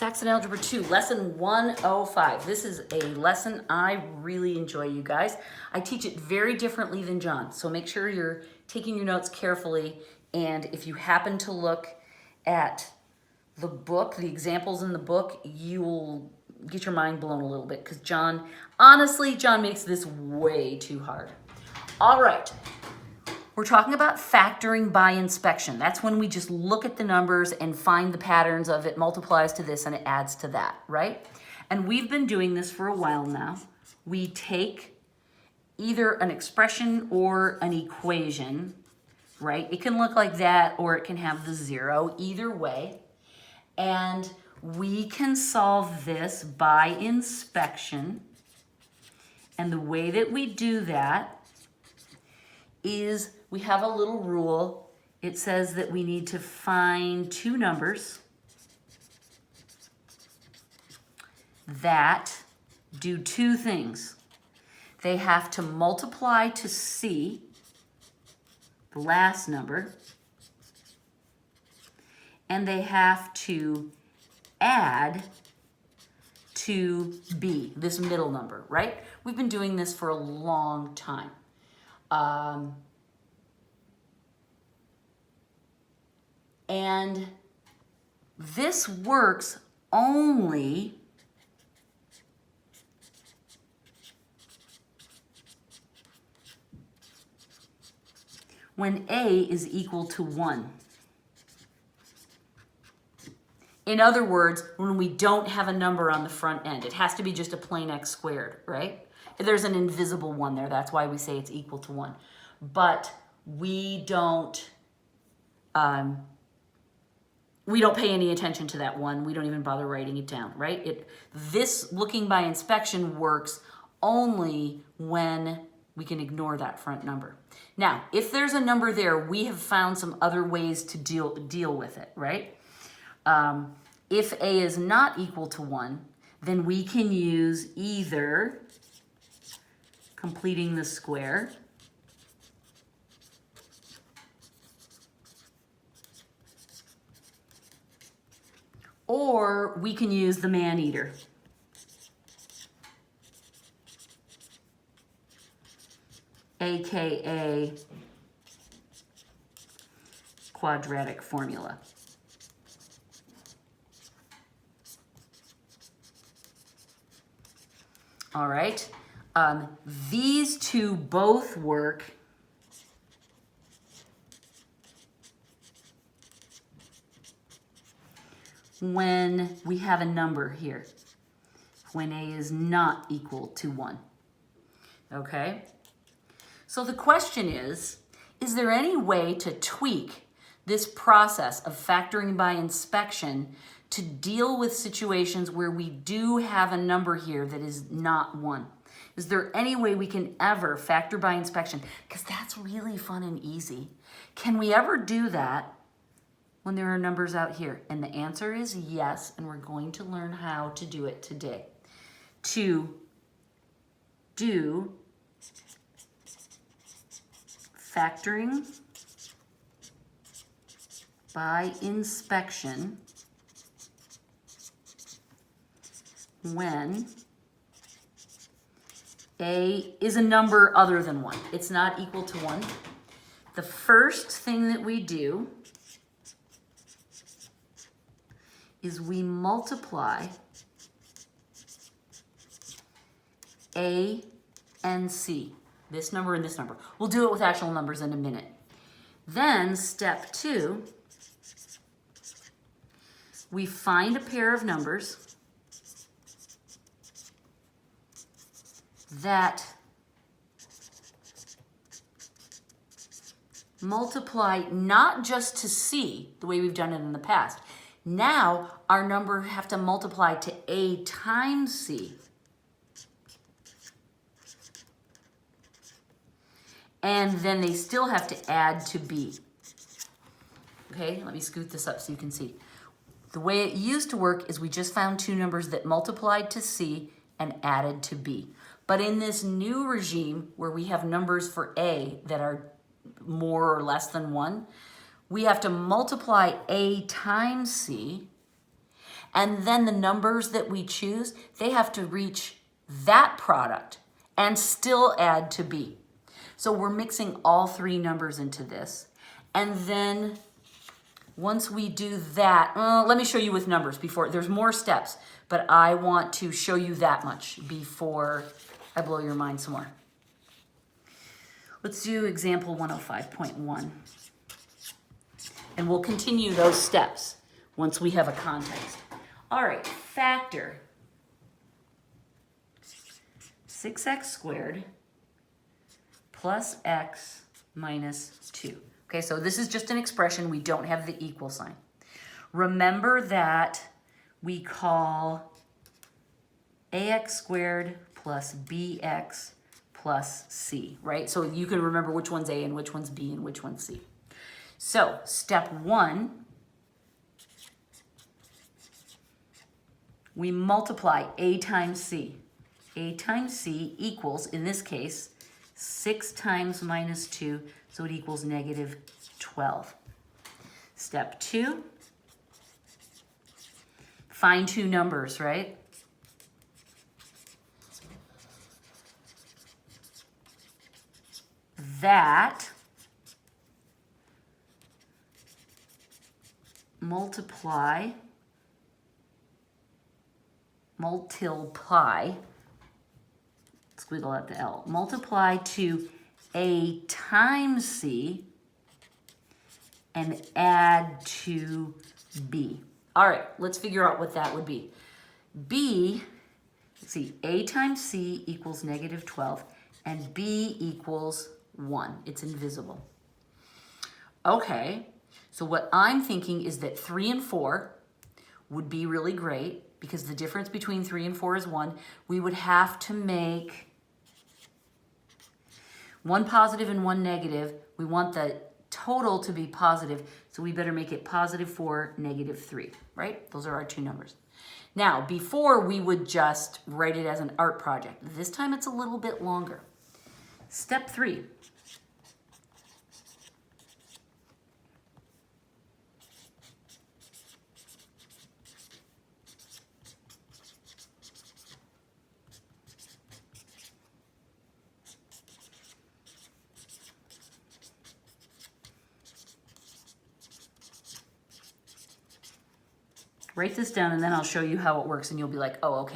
Saxon Algebra 2, Lesson 105. This is a lesson I really enjoy, you guys. I teach it very differently than John, so make sure you're taking your notes carefully, and if you happen to look at the book, the examples in the book, you'll get your mind blown a little bit, because John, honestly, John makes this way too hard. All right. We're talking about factoring by inspection. That's when we just look at the numbers and find the patterns of it multiplies to this and it adds to that, right? And we've been doing this for a while now. We take either an expression or an equation, right? It can look like that or it can have the zero, either way. And we can solve this by inspection. And the way that we do that is we have a little rule. It says that we need to find two numbers that do two things. They have to multiply to C, the last number, and they have to add to B, this middle number, right? We've been doing this for a long time. And this works only when A is equal to 1. In other words, when we don't have a number on the front end. It has to be just a plain x squared, right? There's an invisible 1 there. That's why we say it's equal to 1. But we don't pay any attention to that 1. We don't even bother writing it down, right? This looking by inspection works only when we can ignore that front number. Now, if there's a number there, we have found some other ways to deal with it, right? If A is not equal to 1, then we can use either completing the square, or we can use the man-eater. AKA quadratic formula. All right. These two both work when we have a number here, when A is not equal to 1. Okay? So the question is there any way to tweak this process of factoring by inspection to deal with situations where we do have a number here that is not 1? Is there any way we can ever factor by inspection? Because that's really fun and easy. Can we ever do that when there are numbers out here? And the answer is yes, and we're going to learn how to do it today. To do factoring by inspection when A is a number other than 1. It's not equal to 1. The first thing that we do is we multiply A and C. This number and this number. We'll do it with actual numbers in a minute. Then step 2, we find a pair of numbers that multiply not just to C, the way we've done it in the past. Now our number have to multiply to A times C. And then they still have to add to B. Okay, let me scoot this up so you can see. The way it used to work is we just found two numbers that multiplied to C and added to B. But in this new regime where we have numbers for A that are more or less than 1, we have to multiply A times C And then the numbers that we choose, they have to reach that product and still add to B. So we're mixing all three numbers into this. And then once we do that, let me show you with numbers before. There's more steps, but I want to show you that much before I blow your mind some more. Let's do example 105.1. And we'll continue those steps once we have a context. All right, factor 6x squared plus x minus 2. Okay, so this is just an expression. We don't have the equal sign. Remember that we call ax squared plus bx plus c, right? So you can remember which one's a and which one's b and which one's c. So step 1, we multiply a times c. A times c equals, in this case, 6 times minus 2, so it equals negative 12. Step 2, find two numbers, right? That multiply, squiggle out the L, multiply to a times c and add to b. All right, let's figure out what that would be. B, let's see, a times c equals negative 12 and b equals 1. It's invisible. Okay, so what I'm thinking is that 3 and 4 would be really great because the difference between 3 and 4 is 1. We would have to make one positive and one negative. We want the total to be positive, so we better make it positive 4, negative 3, right? Those are our two numbers. Now, before we would just write it as an art project. This time it's a little bit longer. Step 3. Write this down and then I'll show you how it works and you'll be like, oh, okay,